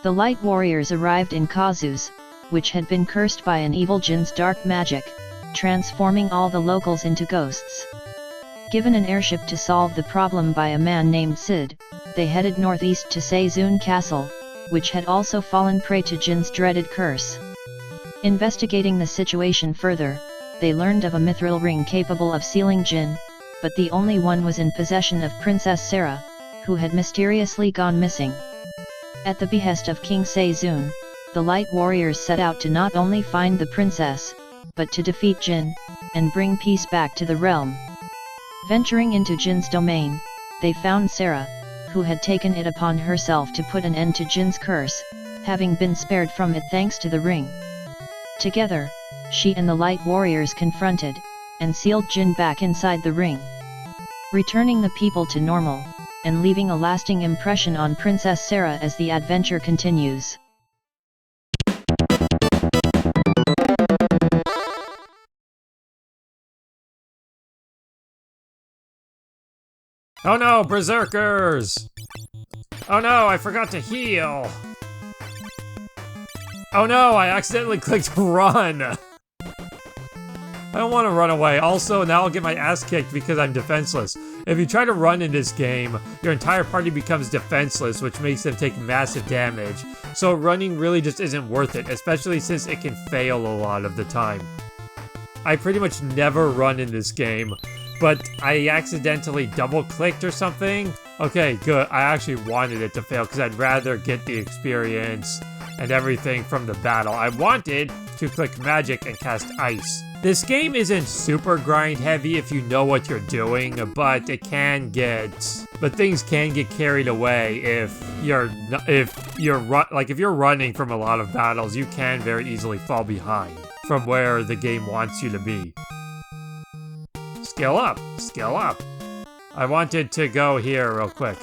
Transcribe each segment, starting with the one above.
The light warriors arrived in Kazus, which had been cursed by an evil Jin's dark magic, transforming all the locals into ghosts. Given an airship to solve the problem by a man named Sid, they headed northeast to Seizun Castle, which had also fallen prey to Jin's dreaded curse. Investigating the situation further, they learned of a mithril ring capable of sealing Jin, but the only one was in possession of Princess Sarah, who had mysteriously gone missing. At the behest of King Seizun, the light warriors set out to not only find the princess, but to defeat Jin, and bring peace back to the realm. Venturing into Jin's domain, they found Sarah, who had taken it upon herself to put an end to Jin's curse, having been spared from it thanks to the ring. Together, she and the light warriors confronted, and sealed Jin back inside the ring, returning the people to normal, and leaving a lasting impression on Princess Sarah as the adventure continues. Oh no, berserkers! Oh no, I forgot to heal! Oh no, I accidentally clicked run! I don't want to run away. Also, now I'll get my ass kicked because I'm defenseless. If you try to run in this game, your entire party becomes defenseless, which makes them take massive damage. So running really just isn't worth it, especially since it can fail a lot of the time. I pretty much never run in this game, but I accidentally double-clicked or something. Okay, good. I actually wanted it to fail because I'd rather get the experience and everything from the battle. I wanted to click magic and cast ice. This game isn't super grind heavy if you know what you're doing, but things can get carried away if you're running from a lot of battles. You can very easily fall behind from where the game wants you to be. Skill up, skill up. I wanted to go here real quick.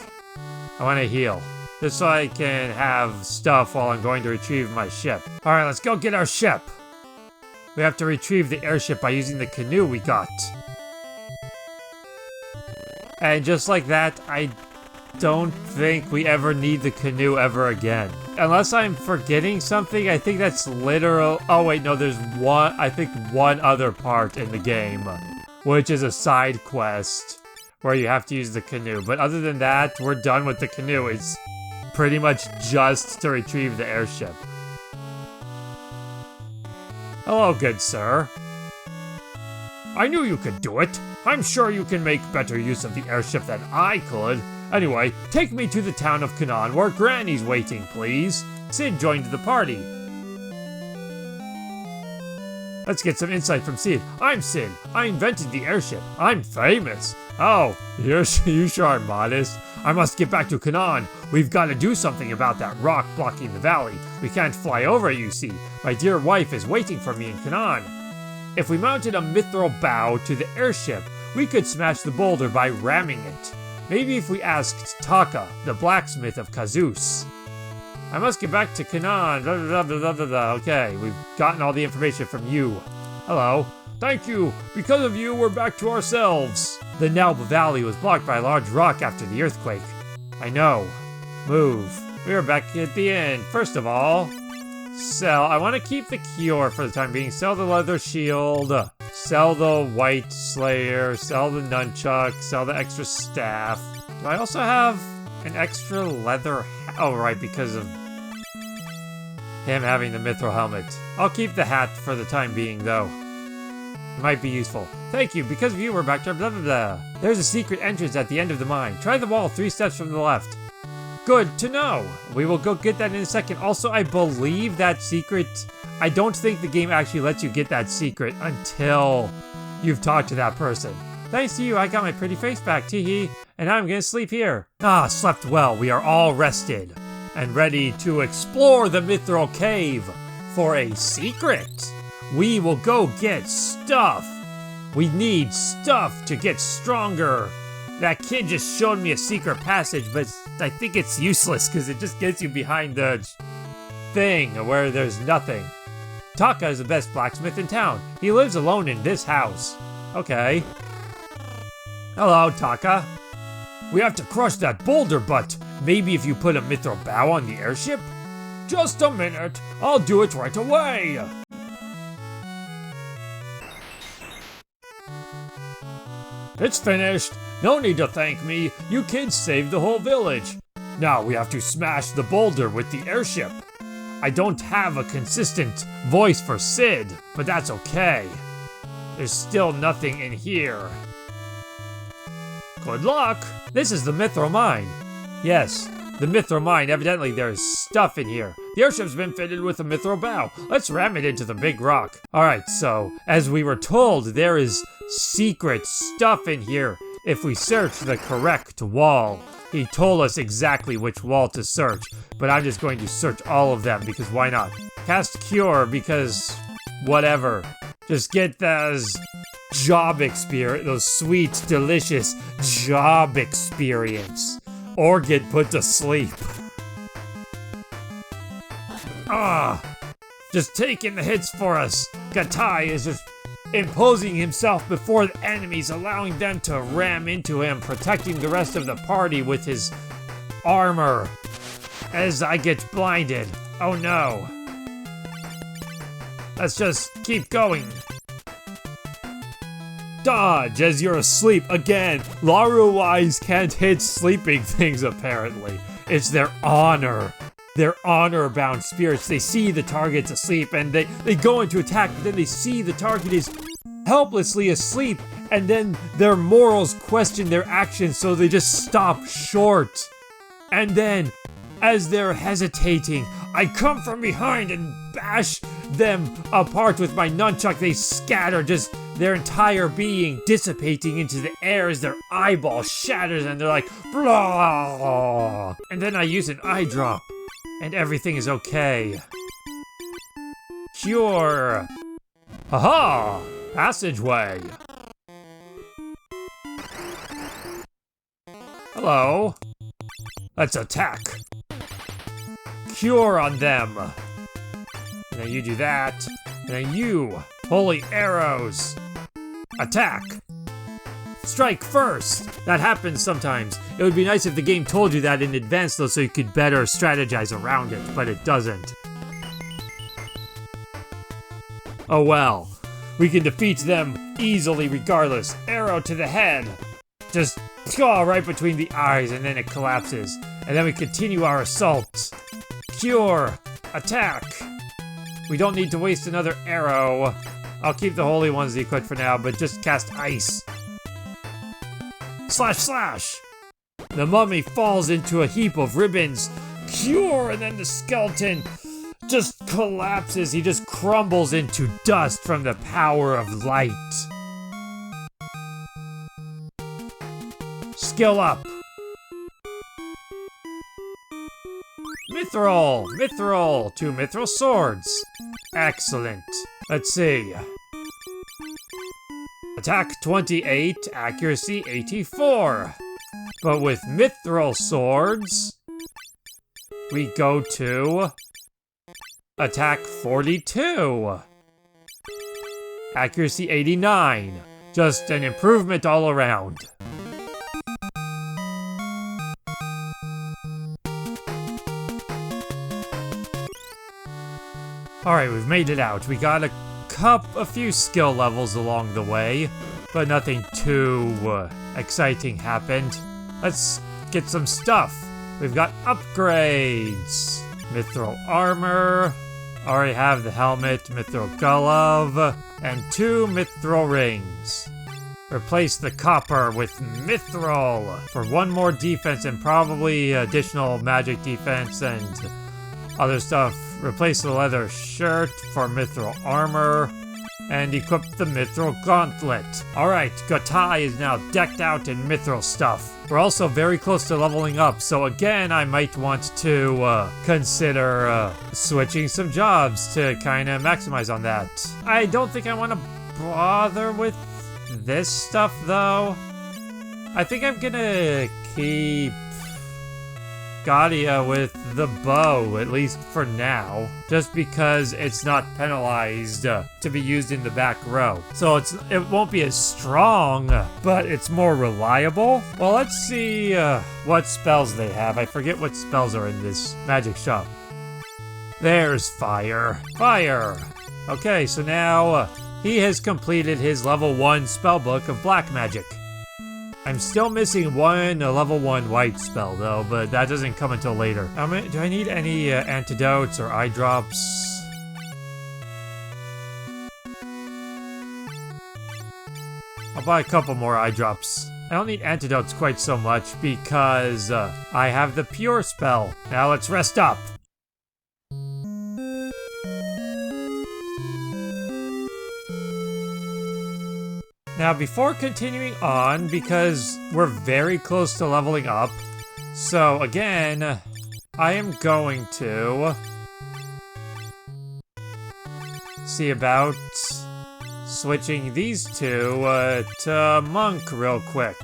I want to heal. Just so I can have stuff while I'm going to retrieve my ship. Alright, let's go get our ship. We have to retrieve the airship by using the canoe we got. And just like that, I don't think we ever need the canoe ever again. Unless I'm forgetting something, I think that's literal. Oh wait, no, there's one other part in the game, which is a side quest where you have to use the canoe. But other than that, we're done with the canoe. It's pretty much just to retrieve the airship. Hello, good sir. I knew you could do it. I'm sure you can make better use of the airship than I could. Anyway, take me to the town of Canaan where Granny's waiting, please. Sid joined the party. Let's get some insight from Sid. I'm Sid. I invented the airship. I'm famous. Oh, you sure are modest. I must get back to Canaan. We've got to do something about that rock blocking the valley. We can't fly over it, you see. My dear wife is waiting for me in Canaan. If we mounted a mithril bow to the airship, we could smash the boulder by ramming it. Maybe if we asked Taka, the blacksmith of Kazus. I must get back to Canaan. Blah, blah, blah, blah, blah, blah. Okay, we've gotten all the information from you. Hello. Thank you. Because of you, we're back to ourselves. The Nelba Valley was blocked by a large rock after the earthquake. I know. Move. We are back at the end. First of all, sell. I want to keep the cure for the time being. Sell the leather shield. Sell the white slayer. Sell the nunchuck. Sell the extra staff. Do I also have an extra leather hat? Oh, right, because of him having the mithril helmet. I'll keep the hat for the time being, though. It might be useful. Thank you. Because of you, we're back to blah, blah, blah. There's a secret entrance at the end of the mine. Try the wall 3 steps from the left. Good to know. We will go get that in a second. Also, I believe that secret... I don't think the game actually lets you get that secret until you've talked to that person. Thanks to you, I got my pretty face back, teehee. And I'm gonna sleep here. Ah, slept well. We are all rested and ready to explore the Mithril Cave for a secret. We will go get stuff. We need stuff to get stronger. That kid just showed me a secret passage, but I think it's useless because it just gets you behind the thing where there's nothing. Taka is the best blacksmith in town. He lives alone in this house. Okay. Hello, Taka. We have to crush that boulder, but maybe if you put a mithril bow on the airship? Just a minute. I'll do it right away. It's finished. No need to thank me. You kids saved the whole village. Now we have to smash the boulder with the airship. I don't have a consistent voice for Sid, but that's okay. There's still nothing in here. Good luck! This is the Mithril Mine. Yes, the Mithril Mine. Evidently there's stuff in here. The airship's been fitted with a Mithril bow. Let's ram it into the big rock. Alright, so, as we were told, there is secret stuff in here if we search the correct wall. He told us exactly which wall to search, but I'm just going to search all of them because why not? Cast Cure because whatever. Just get those job experience, those sweet, delicious job experience. Or get put to sleep. Just taking the hits for us. Gatai is just imposing himself before the enemies, allowing them to ram into him, protecting the rest of the party with his armor. As I get blinded. Oh no. Let's just keep going. Dodge as you're asleep again. Laruwais can't hit sleeping things apparently. It's their honor. They're honor-bound spirits. They see the target's asleep and they go into attack, but then they see the target is helplessly asleep and then their morals question their actions, so they just stop short. And then, as they're hesitating, I come from behind and bash them apart with my nunchuck. They scatter, just their entire being dissipating into the air as their eyeball shatters and they're like, blah. And then I use an eye drop. And everything is okay. Cure! Haha! Passageway! Hello? Let's attack! Cure on them! And then you do that. And then you! Holy arrows! Attack! Strike first! That happens sometimes. It would be nice if the game told you that in advance though, so you could better strategize around it, but it doesn't. Oh well. We can defeat them easily regardless. Arrow to the head. Just right between the eyes and then it collapses. And then we continue our assault. Cure! Attack! We don't need to waste another arrow. I'll keep the holy ones equipped for now, but just cast ice. Slash slash! The mummy falls into a heap of ribbons. Cure! And then the skeleton just collapses. He just crumbles into dust from the power of light. Skill up! Mithril! Mithril! 2 mithril swords. Excellent. Let's see. Attack 28, accuracy 84. But with mithril swords, we go to attack 42. Accuracy 89. Just an improvement all around. Alright, we've made it out. We got a few skill levels along the way, but nothing too exciting happened. Let's get some stuff. We've got upgrades. Mithril armor. Already have the helmet, mithril glove, and 2 mithril rings. Replace the copper with mithril for 1 more defense and probably additional magic defense and other stuff. Replace the leather shirt for mithril armor, and equip the mithril gauntlet. Alright, Gatai is now decked out in mithril stuff. We're also very close to leveling up, so again, I might want to consider switching some jobs to kind of maximize on that. I don't think I want to bother with this stuff, though. I think I'm gonna keep Gadia with the bow, at least for now, just because it's not penalized to be used in the back row. So it won't be as strong, but it's more reliable. Well, let's see what spells they have. I forget what spells are in this magic shop. There's fire. Fire! Okay, so now he has completed his level 1 spellbook of black magic. I'm still missing one level 1 white spell though, but that doesn't come until later. Do I need any antidotes or eye drops? I'll buy a couple more eye drops. I don't need antidotes quite so much because I have the pure spell. Now let's rest up. Now before continuing on, because we're very close to leveling up, so again, I am going to see about switching these two to Monk real quick.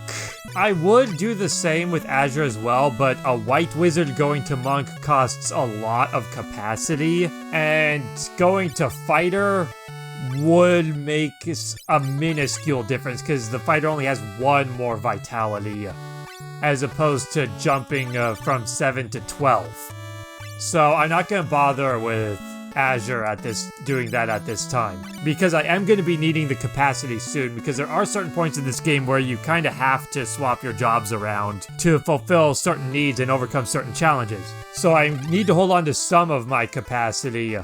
I would do the same with Azure as well, but a white wizard going to Monk costs a lot of capacity, and going to Fighter would make a minuscule difference because the fighter only has 1 more vitality as opposed to jumping from 7 to 12. So I'm not going to bother with Azure doing that at this time, because I am going to be needing the capacity soon, because there are certain points in this game where you kind of have to swap your jobs around to fulfill certain needs and overcome certain challenges. So I need to hold on to some of my capacity.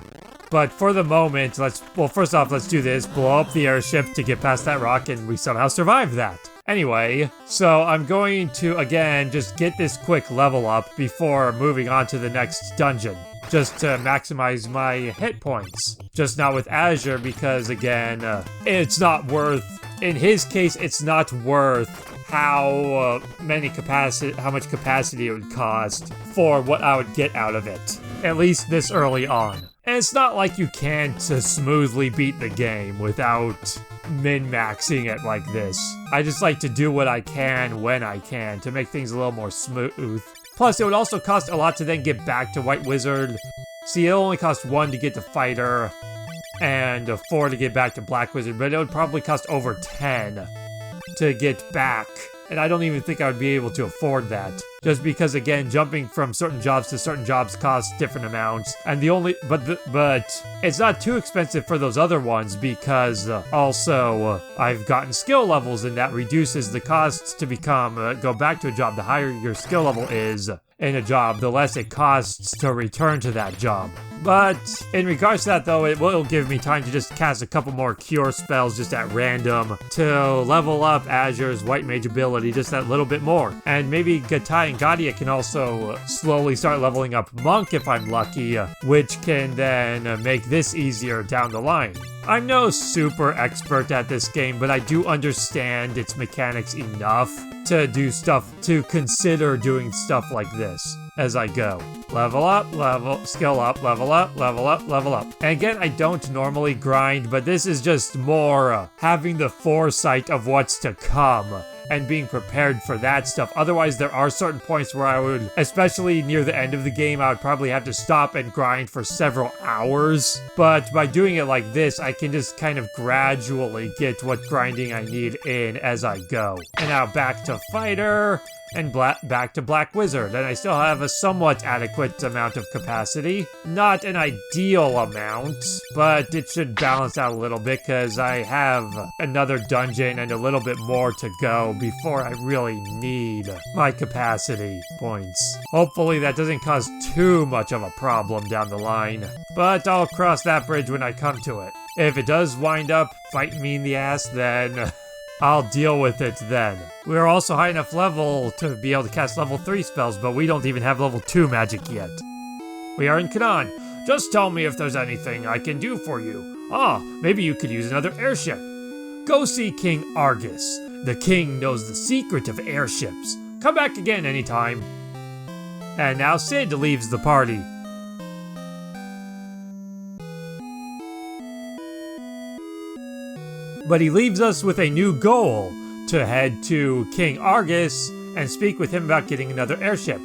But for the moment, first off, let's do this. Blow up the airship to get past that rock, and we somehow survived that. Anyway, so I'm going to, again, just get this quick level up before moving on to the next dungeon, just to maximize my hit points. Just not with Azure, because, again, it's not worth, in his case, it's not worth how much capacity it would cost for what I would get out of it, at least this early on. And it's not like you can't smoothly beat the game without min-maxing it like this. I just like to do what I can when I can to make things a little more smooth. Plus, it would also cost a lot to then get back to White Wizard. See, it only cost 1 to get to Fighter and 4 to get back to Black Wizard, but it would probably cost over 10 to get back. And I don't even think I would be able to afford that. Just because, again, jumping from certain jobs to certain jobs costs different amounts. And but it's not too expensive for those other ones, because also I've gotten skill levels, and that reduces the costs to go back to a job. The higher your skill level is in a job, the less it costs to return to that job. But in regards to that, though, it will give me time to just cast a couple more cure spells just at random to level up Azure's white mage ability just that little bit more. And maybe Gatai and Gadia can also slowly start leveling up Monk if I'm lucky, which can then make this easier down the line. I'm no super expert at this game, but I do understand its mechanics enough to consider doing stuff like this as I go. Level up, skill up, level up, level up, level up. And again, I don't normally grind, but this is just more having the foresight of what's to come and being prepared for that stuff. Otherwise, there are certain points where I would, especially near the end of the game, I would probably have to stop and grind for several hours. But by doing it like this, I can just kind of gradually get what grinding I need in as I go. And now back to Fighter, and back to Black Wizard, and I still have a somewhat adequate amount of capacity. Not an ideal amount, but it should balance out a little bit because I have another dungeon and a little bit more to go before I really need my capacity points. Hopefully that doesn't cause too much of a problem down the line, but I'll cross that bridge when I come to it. If it does wind up biting me in the ass, then I'll deal with it then. We're also high enough level to be able to cast level 3 spells, but we don't even have level 2 magic yet. We are in Canaan. Just tell me if there's anything I can do for you. Maybe you could use another airship. Go see King Argus. The king knows the secret of airships. Come back again anytime. And now Sid leaves the party. But he leaves us with a new goal, to head to King Argus and speak with him about getting another airship.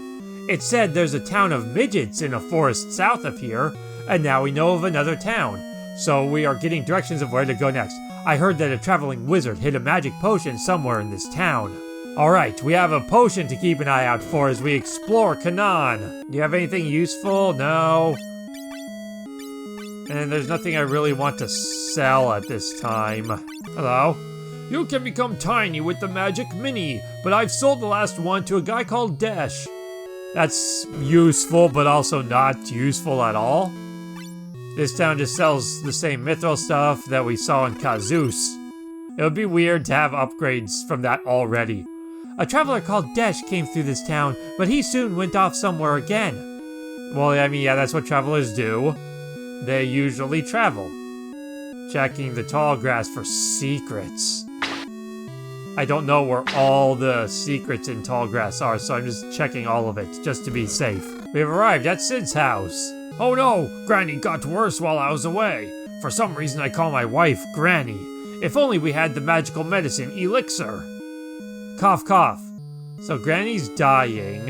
It said there's a town of midgets in a forest south of here, and now we know of another town. So we are getting directions of where to go next. I heard that a traveling wizard hid a magic potion somewhere in this town. Alright, we have a potion to keep an eye out for as we explore Canaan. Do you have anything useful? No. And there's nothing I really want to sell at this time. Hello? You can become tiny with the Magic Mini, but I've sold the last one to a guy called Dash. That's useful, but also not useful at all. This town just sells the same mithril stuff that we saw in Kazus. It would be weird to have upgrades from that already. A traveler called Dash came through this town, but he soon went off somewhere again. Well, I mean, yeah, that's what travelers do. They usually travel. Checking the tall grass for secrets. I don't know where all the secrets in tall grass are, so I'm just checking all of it, just to be safe. We have arrived at Sid's house. Oh no, Granny got worse while I was away. For some reason I call my wife Granny. If only we had the magical medicine elixir. Cough, cough. So Granny's dying,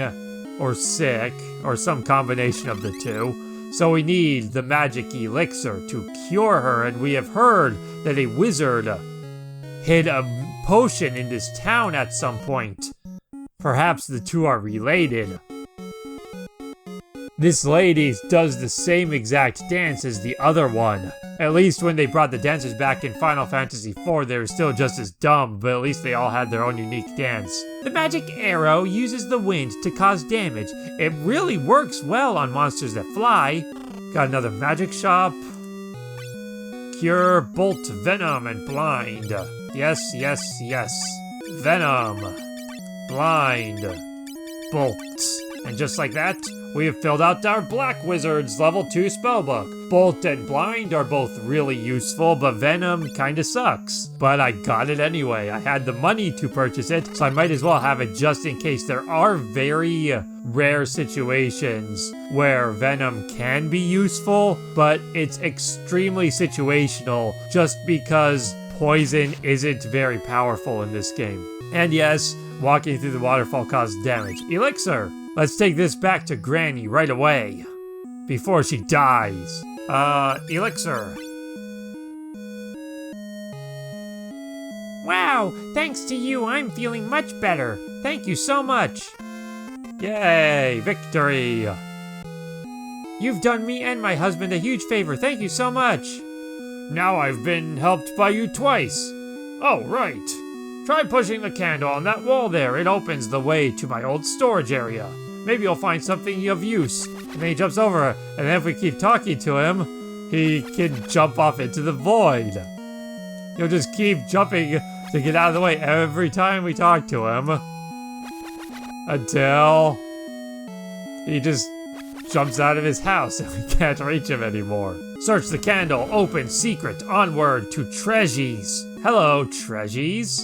or sick, or some combination of the two. So we need the magic elixir to cure her, and we have heard that a wizard hid a potion in this town at some point. Perhaps the two are related. This lady does the same exact dance as the other one. At least when they brought the dancers back in Final Fantasy IV, they were still just as dumb, but at least they all had their own unique dance. The magic arrow uses the wind to cause damage. It really works well on monsters that fly. Got another magic shop. Cure, bolt, venom, and blind. Yes, yes, yes. Venom. Blind. Bolt. And just like that, we have filled out our Black Wizard's level 2 spellbook. Bolt and Blind are both really useful, but Venom kinda sucks. But I got it anyway. I had the money to purchase it, so I might as well have it just in case. There are very rare situations where Venom can be useful, but it's extremely situational just because poison isn't very powerful in this game. And yes, walking through the waterfall caused damage. Elixir! Let's take this back to Granny right away. Before she dies. Elixir. Wow, thanks to you, I'm feeling much better. Thank you so much. Yay, victory. You've done me and my husband a huge favor. Thank you so much. Now I've been helped by you twice. Oh, right. Try pushing the candle on that wall there. It opens the way to my old storage area. Maybe you'll find something of use. And then he jumps over, and then if we keep talking to him, he can jump off into the void. He'll just keep jumping to get out of the way every time we talk to him. Until he just jumps out of his house and we can't reach him anymore. Search the candle, open secret, onward to treasures. Hello, treasures.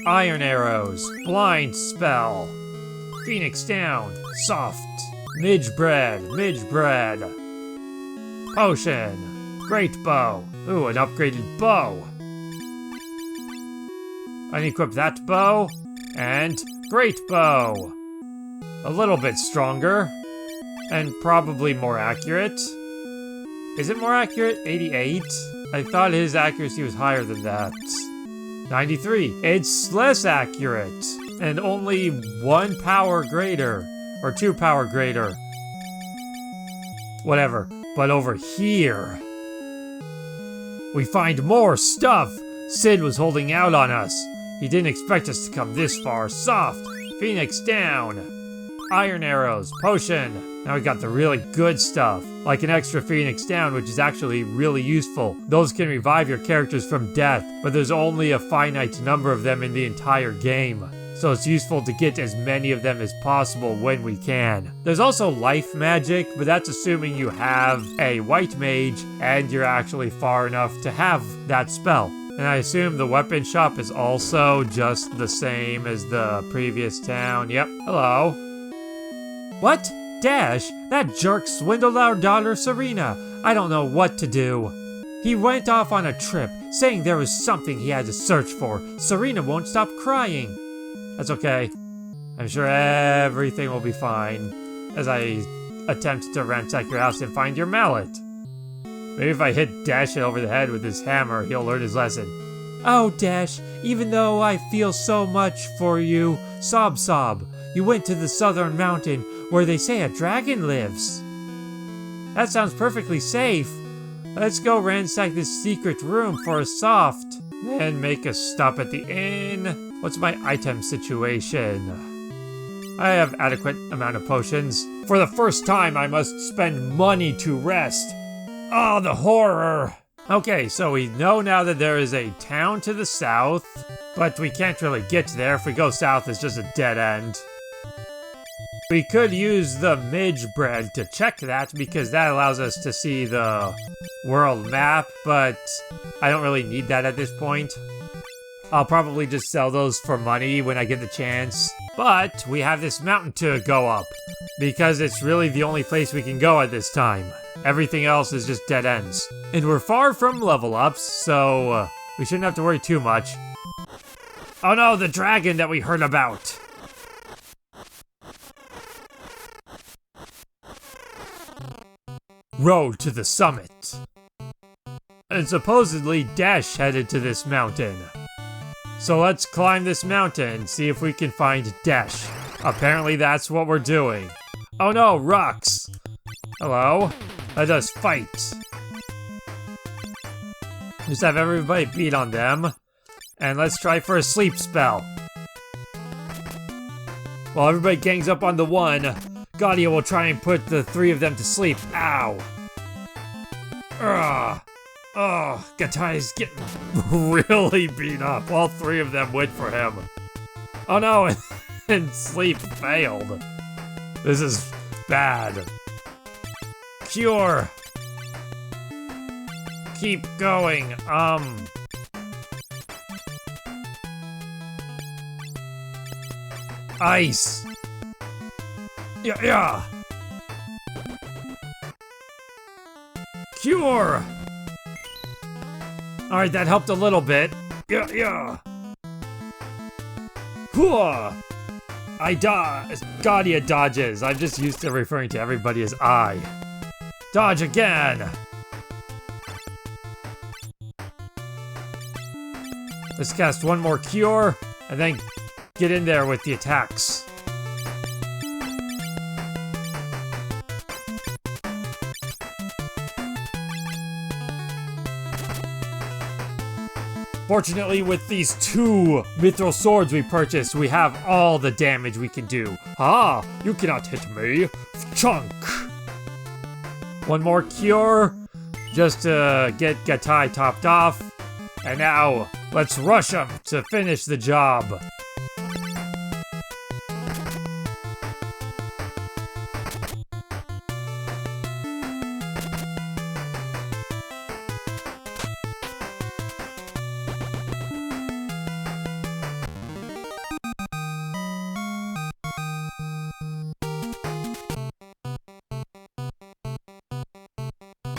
Iron arrows, blind spell. Phoenix down, soft. Midge bread, potion, great bow. Ooh, an upgraded bow. Unequip that bow, and great bow. A little bit stronger, and probably more accurate. Is it more accurate? 88? I thought his accuracy was higher than that. 93. It's less accurate. And only 1 power greater. Or 2 power greater. Whatever. But over here, we find more stuff. Sid was holding out on us. He didn't expect us to come this far. Soft. Phoenix down. Iron arrows. Potion. Now we got the really good stuff. Like an extra Phoenix down, which is actually really useful. Those can revive your characters from death, but there's only a finite number of them in the entire game. So it's useful to get as many of them as possible when we can. There's also life magic, but that's assuming you have a white mage and you're actually far enough to have that spell. And I assume the weapon shop is also just the same as the previous town. Yep. Hello. What? Dash? That jerk swindled our daughter Serena. I don't know what to do. He went off on a trip, saying there was something he had to search for. Serena won't stop crying. That's okay. I'm sure everything will be fine as I attempt to ransack your house and find your mallet. Maybe if I hit Dash over the head with his hammer, he'll learn his lesson. Oh, Dash, even though I feel so much for you, sob sob, you went to the southern mountain where they say a dragon lives. That sounds perfectly safe, Let's go ransack this secret room for a soft. Then make a stop at the inn. What's my item situation? I have adequate amount of potions. For the first time, I must spend money to rest. Oh, the horror! Okay, so we know now that there is a town to the south, but we can't really get there. If we go south, it's just a dead end. We could use the midge bread to check that, because that allows us to see the world map, but I don't really need that at this point. I'll probably just sell those for money when I get the chance. But we have this mountain to go up, because it's really the only place we can go at this time. Everything else is just dead ends. And we're far from level ups, so we shouldn't have to worry too much. Oh no, the dragon that we heard about! Road to the summit. And supposedly Dash headed to this mountain. So let's climb this mountain and see if we can find Dash. Apparently that's what we're doing. Oh no, rocks! Hello? Let us fight. Just have everybody beat on them. And let's try for a sleep spell. While everybody gangs up on the one, Gaudia will try and put the three of them to sleep. Ow! Ugh! Oh, Gatai's getting really beat up. All three of them went for him. Oh no, and sleep failed. This is bad. Cure! Keep going, Ice! Yeah! Cure! Alright, that helped a little bit. Yeah! Hooah! Gaudia dodges. I'm just used to referring to everybody as I. Dodge again! Let's cast one more cure, and then get in there with the attacks. Fortunately, with these two mithril swords we purchased, we have all the damage we can do. Ah, you cannot hit me. Chunk! One more cure, just to get Gatai topped off. And now, let's rush him to finish the job.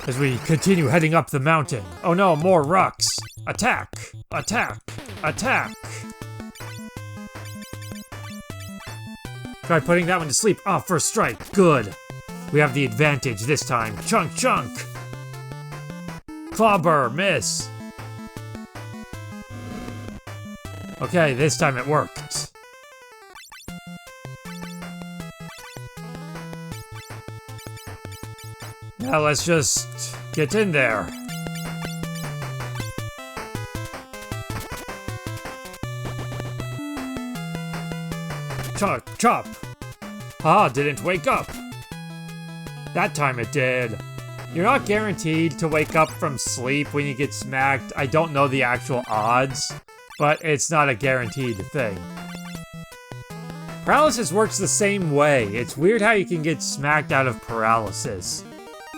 As we continue heading up the mountain. Oh no, more rocks! Attack! Attack! Attack! Try putting that one to sleep. Oh, first strike. Good. We have the advantage this time. Chunk, chunk! Clobber, miss! Okay, this time it worked. Now let's just get in there. Chop, chop. Ah, didn't wake up. That time it did. You're not guaranteed to wake up from sleep when you get smacked. I don't know the actual odds, but it's not a guaranteed thing. Paralysis works the same way. It's weird how you can get smacked out of paralysis.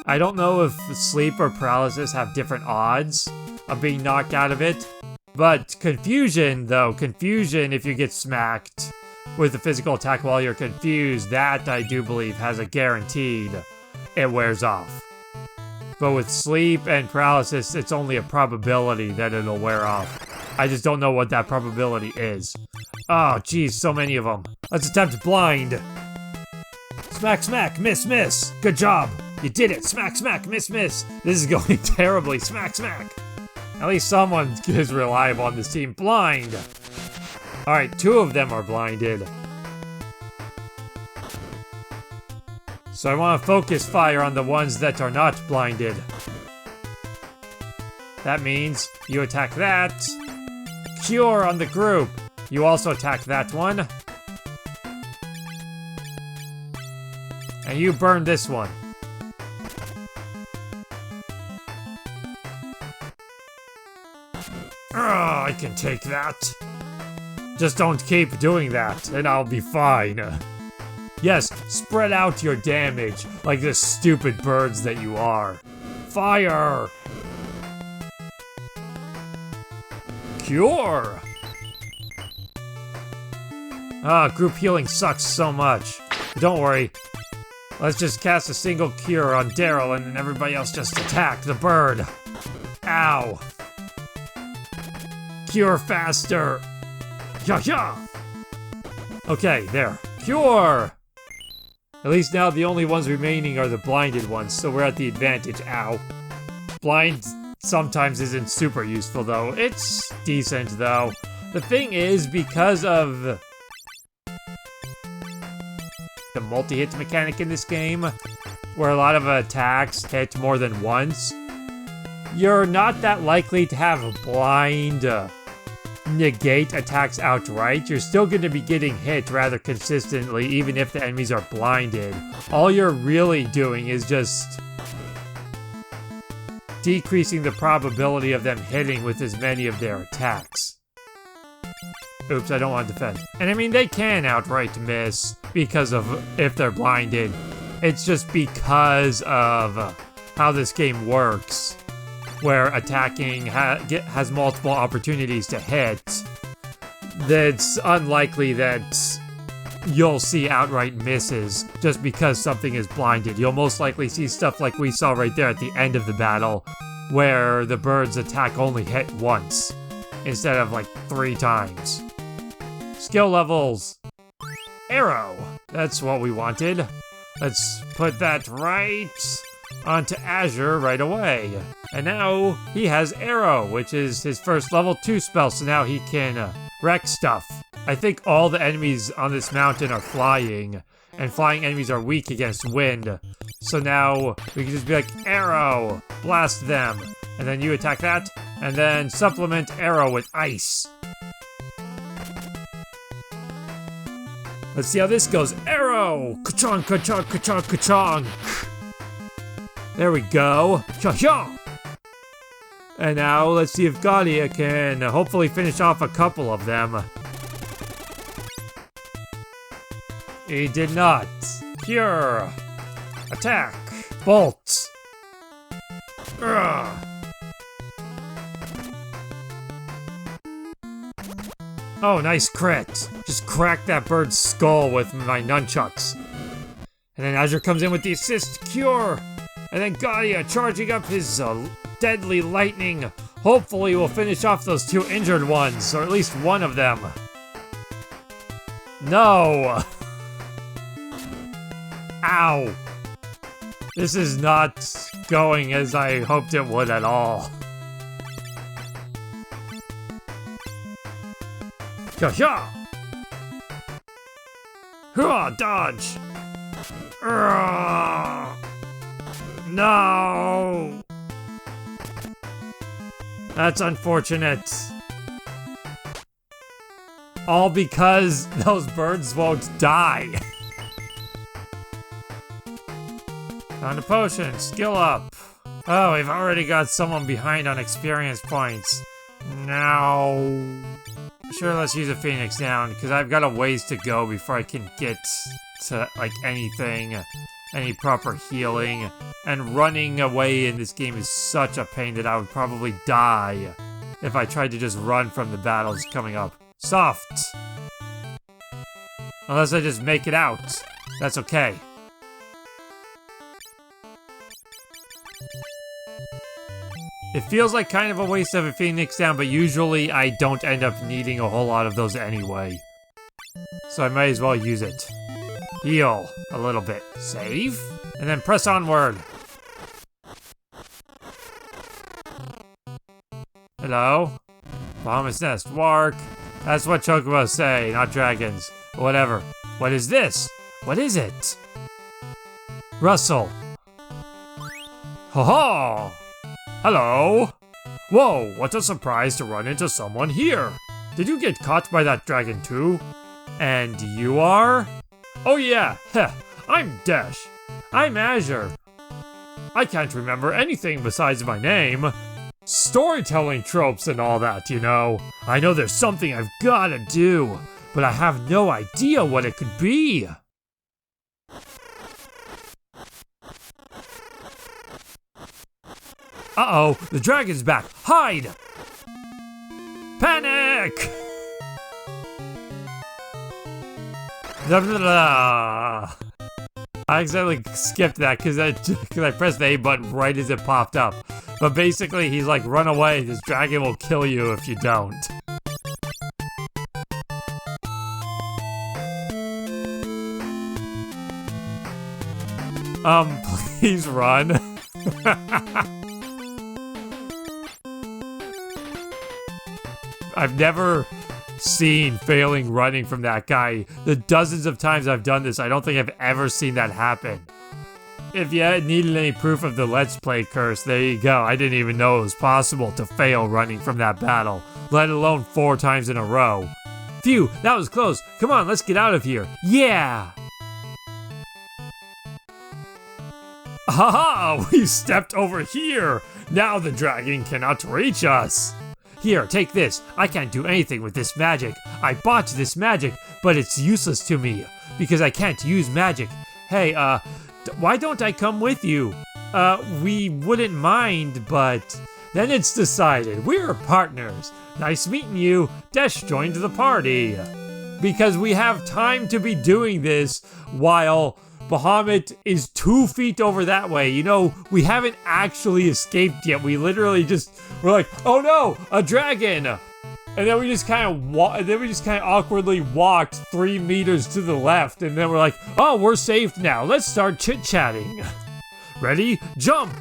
I don't know if sleep or paralysis have different odds of being knocked out of it. But confusion, though, if you get smacked with a physical attack while you're confused, that I do believe has a guaranteed it wears off. But with sleep and paralysis, it's only a probability that it'll wear off. I just don't know what that probability is. Oh, geez, so many of them. Let's attempt blind. Smack, smack, miss, miss. Good job. You did it! Smack, smack, miss, miss! This is going terribly. Smack, smack! At least someone is reliable on this team. Blind! Alright, two of them are blinded. So I want to focus fire on the ones that are not blinded. That means you attack that. Cure on the group. You also attack that one. And you burn this one. I can take that. Just don't keep doing that, and I'll be fine. Yes, spread out your damage, like the stupid birds that you are. Fire! Cure! Group healing sucks so much. But don't worry. Let's just cast a single cure on Daryl and then everybody else just attack the bird. Ow. Cure faster. Yeah. Okay, there. Cure! At least now the only ones remaining are the blinded ones, so we're at the advantage. Ow. Blind sometimes isn't super useful though. It's decent though. The thing is, because of the multi-hit mechanic in this game, where a lot of attacks hit more than once, you're not that likely to have a blind negate attacks outright. You're still going to be getting hit rather consistently, even if the enemies are blinded. All you're really doing is just decreasing the probability of them hitting with as many of their attacks. Oops, I don't want to defend. And I mean, they can outright miss because of if they're blinded. It's just because of how this game works, where attacking has multiple opportunities to hit. That's unlikely that you'll see outright misses just because something is blinded. You'll most likely see stuff like we saw right there at the end of the battle, where the bird's attack only hit once, instead of like 3 times. Skill levels. Arrow. That's what we wanted. Let's put that right onto Azure right away. And now he has Arrow, which is his first level 2 spell, so now he can wreck stuff. I think all the enemies on this mountain are flying, and flying enemies are weak against wind. So now we can just be like, Arrow, blast them. And then you attack that, and then supplement Arrow with ice. Let's see how this goes. Arrow! Ka-chong, ka-chong, ka-chong, ka-chong! There we go. Cha-cha! And now let's see if Galia can hopefully finish off a couple of them. He did not. Cure. Attack. Bolt. Ugh. Oh, nice crit. Just crack that bird's skull with my nunchucks. And then Azure comes in with the assist. Cure. And then Galia charging up his deadly lightning. Hopefully we'll finish off those 2 injured ones, or at least one of them. No! Ow! This is not going as I hoped it would at all. Ka-ha! Hurrah! Dodge! Urgh! No! That's unfortunate. All because those birds won't die. Found a potion. Skill up. Oh, we've already got someone behind on experience points. Now... Sure, let's use a Phoenix down, because I've got a ways to go before I can get to, like, anything, any proper healing. And running away in this game is such a pain that I would probably die if I tried to just run from the battles coming up. Soft! Unless I just make it out. That's okay. It feels like kind of a waste of a Phoenix down, but usually I don't end up needing a whole lot of those anyway. So I might as well use it. Heal a little bit. Save. And then press onward. Hello? Promised Nest. Wark. That's what Chocobos say, not dragons. Whatever. What is this? What is it? Russell. Ho ho! Hello! Whoa, what a surprise to run into someone here. Did you get caught by that dragon too? And you are? Oh yeah, heh, I'm Dash. I'm Azure. I can't remember anything besides my name. Storytelling tropes and all that, you know. I know there's something I've gotta do, but I have no idea what it could be. Uh-oh, the dragon's back. Hide! Panic! Blah, blah, blah. I accidentally skipped that because I pressed the A button right as it popped up. But basically, he's like, run away. This dragon will kill you if you don't. Please run. I've never seen failing running from that guy. The dozens of times I've done this, I don't think I've ever seen that happen. If you needed any proof of the Let's Play curse, there you go. I didn't even know it was possible to fail running from that battle, let alone 4 times in a row. Phew, that was close. Come on, let's get out of here. Yeah! Haha, we stepped over here. Now the dragon cannot reach us. Here, take this. I can't do anything with this magic. I bought this magic, but it's useless to me because I can't use magic. Hey, why don't I come with you? We wouldn't mind, but then it's decided. We're partners. Nice meeting you. Dash joined the party. Because we have time to be doing this while Bahamut is 2 feet over that way. You know, we haven't actually escaped yet. We literally we're like, oh no, a dragon! And then we just kind of awkwardly walked 3 meters to the left, and then we're like, oh, we're safe now. Let's start chit-chatting. Ready? Jump!